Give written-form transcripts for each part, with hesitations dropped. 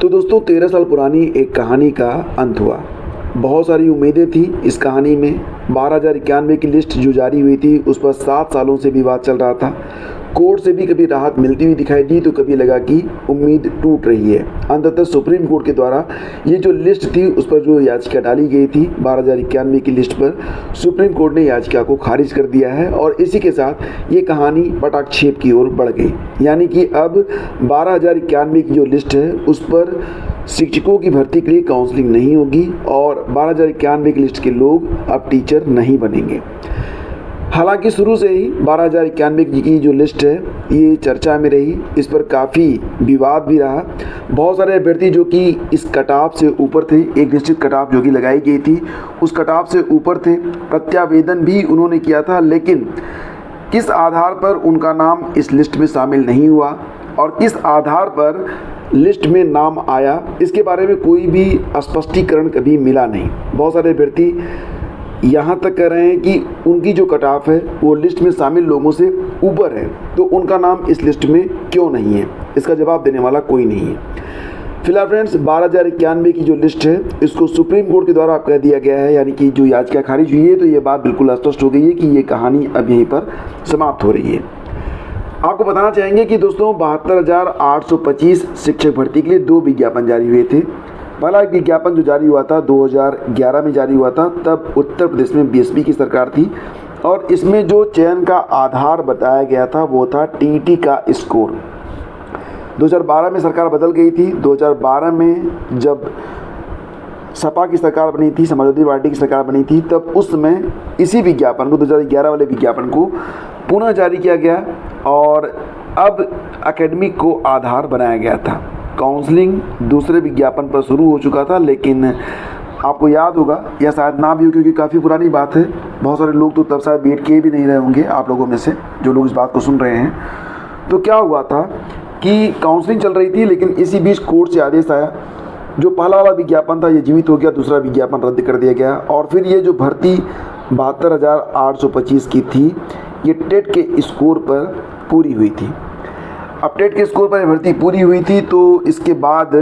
तो दोस्तों 13 साल पुरानी एक कहानी का अंत हुआ। बहुत सारी उम्मीदें थी इस कहानी में। 12,091 की लिस्ट जो जारी हुई थी उस पर 7 सालों से विवाद चल रहा था। कोर्ट से भी कभी राहत मिलती हुई दिखाई दी तो कभी लगा कि उम्मीद टूट रही है। अंततः सुप्रीम कोर्ट के द्वारा ये जो लिस्ट थी उस पर जो याचिका डाली गई थी 12,091 की लिस्ट पर, सुप्रीम कोर्ट ने याचिका को खारिज कर दिया है और इसी के साथ ये कहानी पटाक्षेप की ओर बढ़ गई। यानी कि अब 12,091 की जो लिस्ट है उस पर शिक्षकों की भर्ती के लिए काउंसलिंग नहीं होगी और 12,091 की लिस्ट के लोग अब टीचर नहीं बनेंगे। हालांकि शुरू से ही 12,091 की जो लिस्ट है ये चर्चा में रही, इस पर काफ़ी विवाद भी रहा। बहुत सारे अभ्यर्थी जो कि इस कटाव से ऊपर थे, एक निश्चित कटाव जो कि लगाई गई थी उस कटाव से ऊपर थे, प्रत्यावेदन भी उन्होंने किया था, लेकिन किस आधार पर उनका नाम इस लिस्ट में शामिल नहीं हुआ और किस आधार पर लिस्ट में नाम आया, इसके बारे में कोई भी स्पष्टीकरण कभी मिला नहीं। बहुत सारे अभ्यर्थी यहाँ तक कह रहे हैं कि उनकी जो कट ऑफ है वो लिस्ट में शामिल लोगों से ऊपर है, तो उनका नाम इस लिस्ट में क्यों नहीं है, इसका जवाब देने वाला कोई नहीं है। फिलहाल फ्रेंड्स 12,091 की जो लिस्ट है इसको सुप्रीम कोर्ट के द्वारा कह दिया गया है, यानी कि जो याचिका खारिज हुई है, तो ये बात बिल्कुल स्पष्ट हो गई है कि ये कहानी अब यहीं पर समाप्त हो रही है। आपको बताना चाहेंगे कि दोस्तों 72,825 शिक्षक भर्ती के लिए 2 विज्ञापन जारी हुए थे। पहला एक विज्ञापन जो जारी हुआ था 2011 में जारी हुआ था, तब उत्तर प्रदेश में बीएसपी की सरकार थी और इसमें जो चयन का आधार बताया गया था वो था टीईटी का स्कोर। 2012 में सरकार बदल गई थी। 2012 में जब सपा की सरकार बनी थी, समाजवादी पार्टी की सरकार बनी थी, तब उस समय इसी विज्ञापन को 2011 वाले विज्ञापन को पुनः जारी किया गया और अब एकेडमिक को आधार बनाया गया था। काउंसलिंग दूसरे विज्ञापन पर शुरू हो चुका था, लेकिन आपको याद होगा या शायद ना भी हो क्योंकि काफ़ी पुरानी बात है, बहुत सारे लोग तो तब शायद वेट किए भी नहीं रहे होंगे आप लोगों में से जो लोग इस बात को सुन रहे हैं। तो क्या हुआ था कि काउंसलिंग चल रही थी, लेकिन इसी बीच कोर्ट से आदेश आया, जो पहला वाला विज्ञापन था ये जीवित हो गया, दूसरा विज्ञापन रद्द कर दिया गया और फिर ये जो भर्ती 72,825 की थी ये टेट के स्कोर पर पूरी हुई थी। अब टेट के स्कोर पर भर्ती पूरी हुई थी तो इसके बाद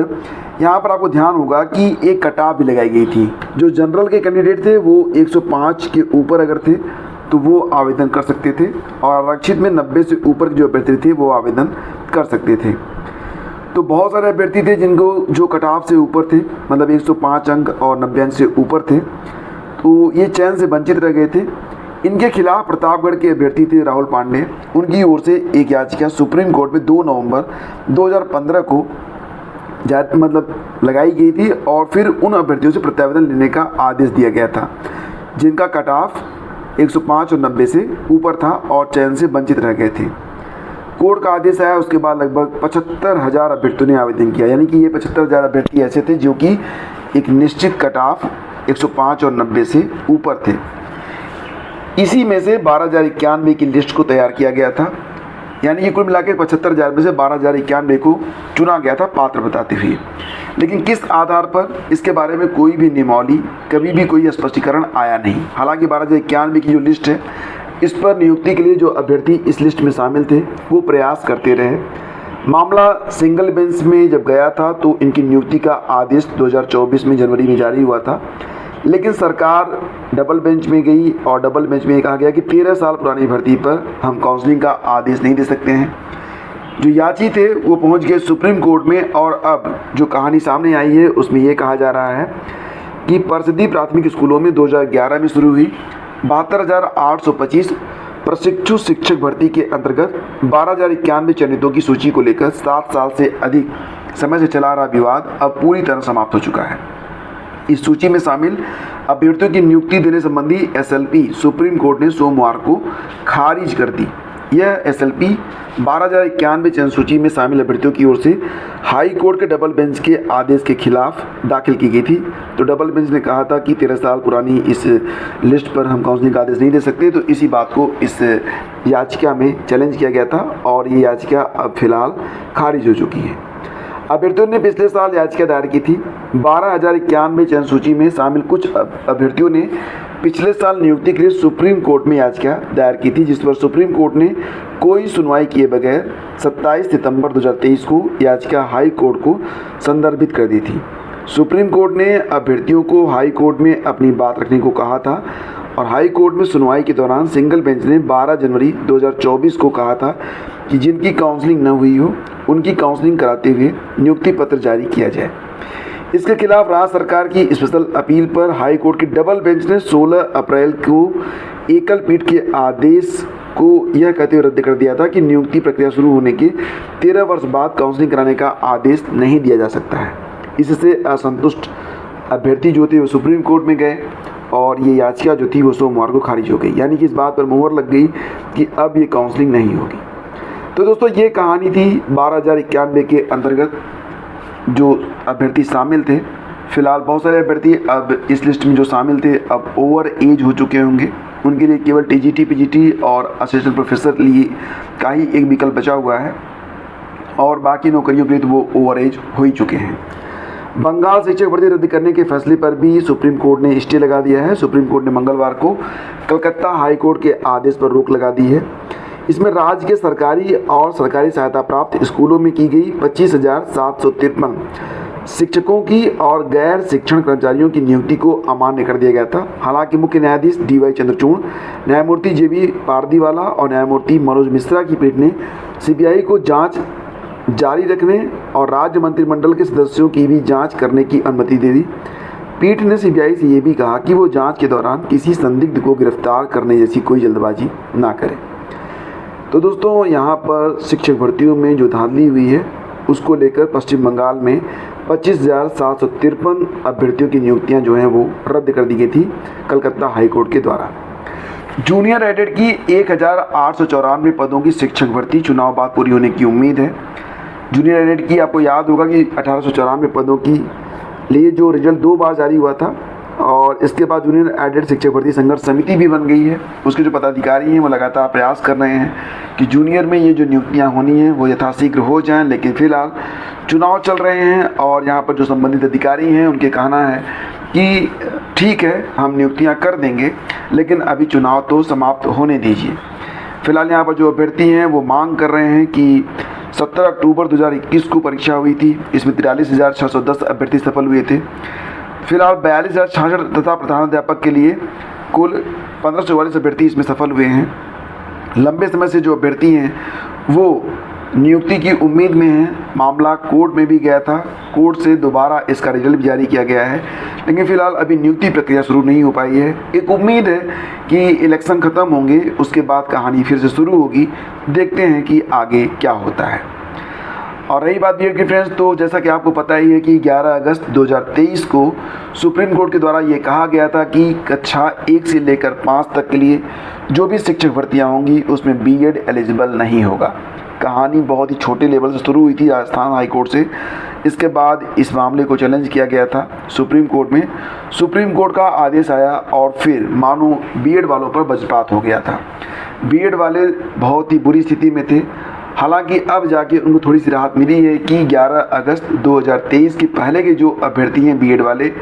यहाँ पर आपको ध्यान होगा कि एक कटाव भी लगाई गई थी। जो जनरल के कैंडिडेट थे वो 105 के ऊपर अगर थे तो वो आवेदन कर सकते थे और आरक्षित में 90 से ऊपर के जो अभ्यर्थी थे वो आवेदन कर सकते थे। तो बहुत सारे अभ्यर्थी थे जिनको जो कटाव से ऊपर थे, मतलब 105 अंक और 90 अंक से ऊपर थे, तो ये चयन से वंचित रह गए थे। इनके खिलाफ प्रतापगढ़ के अभ्यर्थी थे राहुल पांडे, उनकी ओर से एक याचिका सुप्रीम कोर्ट में 2 नवंबर 2015 को लगाई गई थी और फिर उन अभ्यर्थियों से प्रत्यावेदन लेने का आदेश दिया गया था जिनका कट ऑफ 105 और 90 से ऊपर था और चयन से वंचित रह गए थे। कोर्ट का आदेश आया, उसके बाद लगभग 75,000 अभ्यर्थियों ने आवेदन किया, यानी कि ये 75,000 अभ्यर्थी ऐसे थे जो कि एक निश्चित कट ऑफ 105 और 90 से ऊपर थे। इसी में से 12,091 की लिस्ट को तैयार किया गया था, यानी कि कुल मिलाकर 75,000 में से 12,091 को चुना गया था पात्र बताते हुए। लेकिन किस आधार पर, इसके बारे में कोई भी नियमावली, कभी भी कोई स्पष्टीकरण आया नहीं। हालांकि 12,091 की जो लिस्ट है इस पर नियुक्ति के लिए जो अभ्यर्थी इस लिस्ट में शामिल थे वो प्रयास करते रहे। मामला सिंगल बेंच में जब गया था तो इनकी नियुक्ति का आदेश 2024 में जनवरी में जारी हुआ था, लेकिन सरकार डबल बेंच में गई और डबल बेंच में कहा गया कि 13 साल पुरानी भर्ती पर हम काउंसलिंग का आदेश नहीं दे सकते हैं। जो याची थे वो पहुंच गए सुप्रीम कोर्ट में और अब जो कहानी सामने आई है उसमें ये कहा जा रहा है कि परिषदीय प्राथमिक स्कूलों में 2011 में शुरू हुई 72,825 प्रशिक्षु शिक्षक भर्ती के अंतर्गत 12,091 चयनितों की सूची को लेकर 7 साल से अधिक समय से चला रहा विवाद अब पूरी तरह समाप्त हो चुका है। इस सूची में शामिल अभ्यर्थियों की नियुक्ति देने संबंधी एसएलपी सुप्रीम कोर्ट ने सोमवार को खारिज कर दी। यह एसएलपी 12,091 चयन सूची में शामिल अभ्यर्थियों की ओर से हाई कोर्ट के डबल बेंच के आदेश के खिलाफ दाखिल की गई थी। तो डबल बेंच ने कहा था कि 13 साल पुरानी इस लिस्ट पर हम काउंसलिंग का आदेश नहीं दे सकते, तो इसी बात को इस याचिका में चैलेंज किया गया था और ये याचिका अब फिलहाल खारिज हो चुकी है। अभ्यर्थियों ने पिछले साल याचिका दायर की थी। 12,091 चयन सूची में शामिल कुछ अभ्यर्थियों ने पिछले साल नियुक्ति के लिए सुप्रीम कोर्ट में याचिका दायर की थी, जिस पर सुप्रीम कोर्ट ने कोई सुनवाई किए बगैर 27 सितंबर 2023 को याचिका हाई कोर्ट को संदर्भित कर दी थी। सुप्रीम कोर्ट ने अभ्यर्थियों को हाई कोर्ट में अपनी बात रखने को कहा था और हाई कोर्ट में सुनवाई के दौरान सिंगल बेंच ने 12 जनवरी 2024 को कहा था कि जिनकी काउंसलिंग न हुई हो उनकी काउंसलिंग कराते हुए नियुक्ति पत्र जारी किया जाए। इसके खिलाफ राज्य सरकार की स्पेशल अपील पर हाई कोर्ट की डबल बेंच ने 16 अप्रैल को एकल पीठ के आदेश को यह कहते हुए रद्द कर दिया था कि नियुक्ति प्रक्रिया शुरू होने के 13 वर्ष बाद काउंसलिंग कराने का आदेश नहीं दिया जा सकता है। इससे असंतुष्ट अभ्यर्थी जो थे वो सुप्रीम कोर्ट में गए और ये याचिका जो थी वो सोमवार को खारिज हो गई, यानी कि इस बात पर मुहर लग गई कि अब ये काउंसलिंग नहीं होगी। तो दोस्तों ये कहानी थी 12,091 के अंतर्गत जो अभ्यर्थी शामिल थे। फिलहाल बहुत सारे अभ्यर्थी अब इस लिस्ट में जो शामिल थे अब ओवर एज हो चुके होंगे, उनके लिए केवल टीजीटी, पीजीटी और असिस्टेंट प्रोफेसर लिए का ही एक विकल्प बचा हुआ है और बाकी नौकरियों के लिए तो वो ओवर एज हो ही चुके हैं। बंगाल शिक्षक भर्ती रद्द करने के फैसले पर भी सुप्रीम कोर्ट ने स्टे लगा दिया है। सुप्रीम कोर्ट ने मंगलवार को कलकत्ता हाई कोर्ट के आदेश पर रोक लगा दी है। इसमें राज्य के सरकारी और सरकारी सहायता प्राप्त स्कूलों में की गई 25,753 शिक्षकों की और गैर शिक्षण कर्मचारियों की नियुक्ति को अमान्य कर दिया गया था। हालांकि मुख्य न्यायाधीश DY चंद्रचूड़, न्यायमूर्ति JB पारदीवाला और न्यायमूर्ति मनोज मिश्रा की पीठ ने CBI को जांच जारी रखने और राज्य मंत्रिमंडल के सदस्यों की भी जांच करने की अनुमति दे दी। पीठ ने CBI से ये भी कहा कि वो जांच के दौरान किसी संदिग्ध को गिरफ्तार करने जैसी कोई जल्दबाजी ना करे। तो दोस्तों यहाँ पर शिक्षक भर्तियों में जो धांधली हुई है उसको लेकर पश्चिम बंगाल में 25,753 अभ्यर्थियों की नियुक्तियाँ जो हैं वो रद्द कर दी गई थी कलकत्ता हाई कोर्ट के द्वारा। जूनियर एडेड की 1,894 पदों की शिक्षक भर्ती चुनाव बाद पूरी होने की उम्मीद है। जूनियर एडेड की आपको याद होगा कि 1894 पदों की लिए जो रिजल्ट 2 बार जारी हुआ था और इसके बाद जूनियर एडेड शिक्षक भर्ती संघर्ष समिति भी बन गई है। उसके जो पदाधिकारी हैं वो लगातार प्रयास कर रहे हैं कि जूनियर में ये जो नियुक्तियां होनी हैं वो यथाशीघ्र हो जाएं, लेकिन फ़िलहाल चुनाव चल रहे हैं और यहाँ पर जो संबंधित अधिकारी हैं उनके कहना है कि ठीक है हम नियुक्तियाँ कर देंगे, लेकिन अभी चुनाव तो समाप्त होने दीजिए। फिलहाल यहाँ पर जो अभ्यर्थी हैं वो मांग कर रहे हैं कि 17 अक्टूबर 2021 को परीक्षा हुई थी, इसमें 43,610 अभ्यर्थी सफल हुए थे। फिलहाल 42,066 तथा प्रधानाध्यापक के लिए कुल 1544 अभ्यर्थी इसमें सफल हुए हैं। लंबे समय से जो अभ्यर्थी हैं वो नियुक्ति की उम्मीद में हैं। मामला कोर्ट में भी गया था, कोर्ट से दोबारा इसका रिजल्ट भी जारी किया गया है, लेकिन फ़िलहाल अभी नियुक्ति प्रक्रिया शुरू नहीं हो पाई है। एक उम्मीद है कि इलेक्शन ख़त्म होंगे उसके बाद कहानी फिर से शुरू होगी, देखते हैं कि आगे क्या होता है। और रही बात बीएड की फ्रेंड्स, तो जैसा कि आपको पता ही है कि 11 अगस्त 2023 को सुप्रीम कोर्ट के द्वारा ये कहा गया था कि कक्षा 1 से लेकर 5 तक के लिए जो भी शिक्षक भर्तियाँ होंगी उसमें बीएड एलिजिबल नहीं होगा। कहानी बहुत ही छोटे लेवल से शुरू हुई थी राजस्थान हाई कोर्ट से। इसके बाद इस मामले को चैलेंज किया गया था सुप्रीम कोर्ट में। सुप्रीम कोर्ट का आदेश आया और फिर मानो बीएड वालों पर वज्रपात हो गया था। बीएड वाले बहुत ही बुरी स्थिति में थे। हालांकि अब जाके उनको थोड़ी सी राहत मिली है कि 11 अगस्त 2023 के पहले के जो अभ्यर्थी हैं बीएड वाले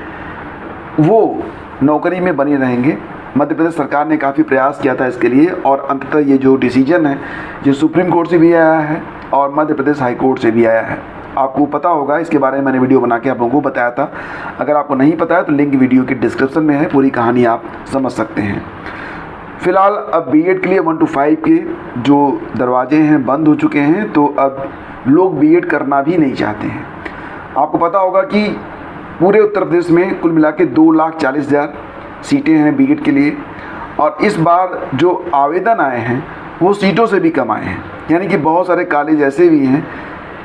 वो नौकरी में बने रहेंगे। मध्य प्रदेश सरकार ने काफ़ी प्रयास किया था इसके लिए और अंततः ये जो डिसीजन है जो सुप्रीम कोर्ट से भी आया है और मध्य प्रदेश हाई कोर्ट से भी आया है। आपको पता होगा, इसके बारे में मैंने वीडियो बना के आप लोगों को बताया था। अगर आपको नहीं पता है तो लिंक वीडियो के डिस्क्रिप्शन में है, पूरी कहानी आप समझ सकते हैं। फिलहाल अब बीएड के लिए 1 to 5 के जो दरवाजे हैं बंद हो चुके हैं, तो अब लोग बीएड करना भी नहीं चाहते हैं। आपको पता होगा कि पूरे उत्तर प्रदेश में कुल मिला के 2,40,000 सीटें हैं बीएड के लिए और इस बार जो आवेदन आए हैं वो सीटों से भी कम आए हैं। यानी कि बहुत सारे कॉलेज ऐसे भी हैं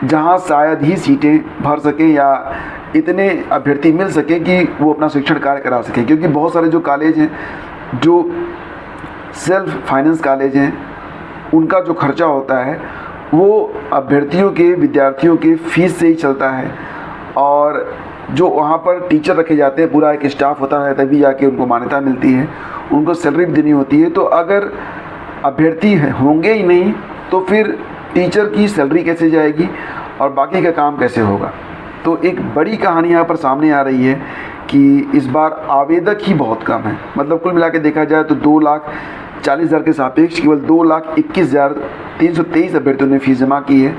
जहां शायद ही सीटें भर सकें या इतने अभ्यर्थी मिल सकें कि वो अपना शिक्षण कार्य करा सकें, क्योंकि बहुत सारे जो कॉलेज हैं जो सेल्फ फाइनेंस कॉलेज हैं उनका जो खर्चा होता है वो अभ्यर्थियों के विद्यार्थियों के फीस से ही चलता है और जो वहाँ पर टीचर रखे जाते हैं पूरा एक स्टाफ होता है तभी जाके उनको मान्यता मिलती है, उनको सैलरी भी देनी होती है। तो अगर अभ्यर्थी होंगे ही नहीं तो फिर टीचर की सैलरी कैसे जाएगी और बाकी का काम कैसे होगा। तो एक बड़ी कहानी यहाँ पर सामने आ रही है कि इस बार आवेदक ही बहुत कम है। मतलब कुल मिला के देखा जाए तो 2,40,000 के सापेक्ष केवल 2,21,323 अभ्यर्थियों ने फीस जमा की है।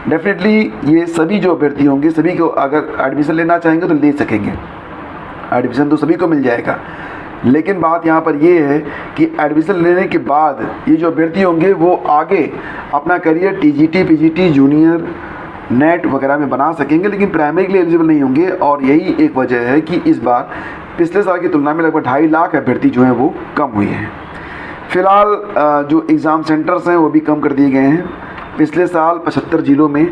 डेफिनेटली ये सभी जो अभ्यर्थी होंगे, सभी को अगर एडमिशन लेना चाहेंगे तो ले सकेंगे, एडमिशन तो सभी को मिल जाएगा। लेकिन बात यहाँ पर ये है कि एडमिशन लेने के बाद ये जो अभ्यर्थी होंगे वो आगे अपना career TGT, PGT, junior, net वगैरह में बना सकेंगे, लेकिन प्राइमरी के लिए एलिजिबल नहीं होंगे। और यही एक वजह है कि इस बार पिछले साल की तुलना में लगभग 2.5 लाख अभ्यर्थी जो हैं वो कम हुए हैं। फ़िलहाल जो एग्ज़ाम सेंटर्स हैं वो भी कम कर दिए गए हैं। पिछले साल 75 जिलों में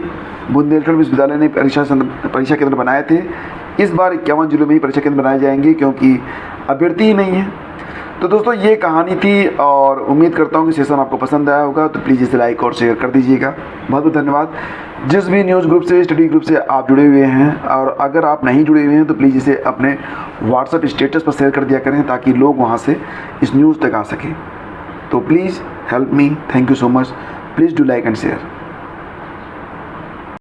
बुंदेलखंड विश्वविद्यालय ने परीक्षा केंद्र बनाए थे। इस बार 51 जिलों में ही परीक्षा केंद्र बनाए जाएंगे क्योंकि अभ्यर्थी ही नहीं है। तो दोस्तों ये कहानी थी और उम्मीद करता हूँ कि सेशन आपको पसंद आया होगा। तो प्लीज़ इसे लाइक और शेयर कर दीजिएगा। बहुत बहुत धन्यवाद। जिस भी न्यूज़ ग्रुप से, स्टडी ग्रुप से आप जुड़े हुए हैं, और अगर आप नहीं जुड़े हुए हैं तो प्लीज़ इसे अपने व्हाट्सएप स्टेटस पर शेयर कर दिया करें ताकि लोग वहाँ से इस न्यूज़ तक आ सकें। तो please help me. Thank you so much. Please do like and share.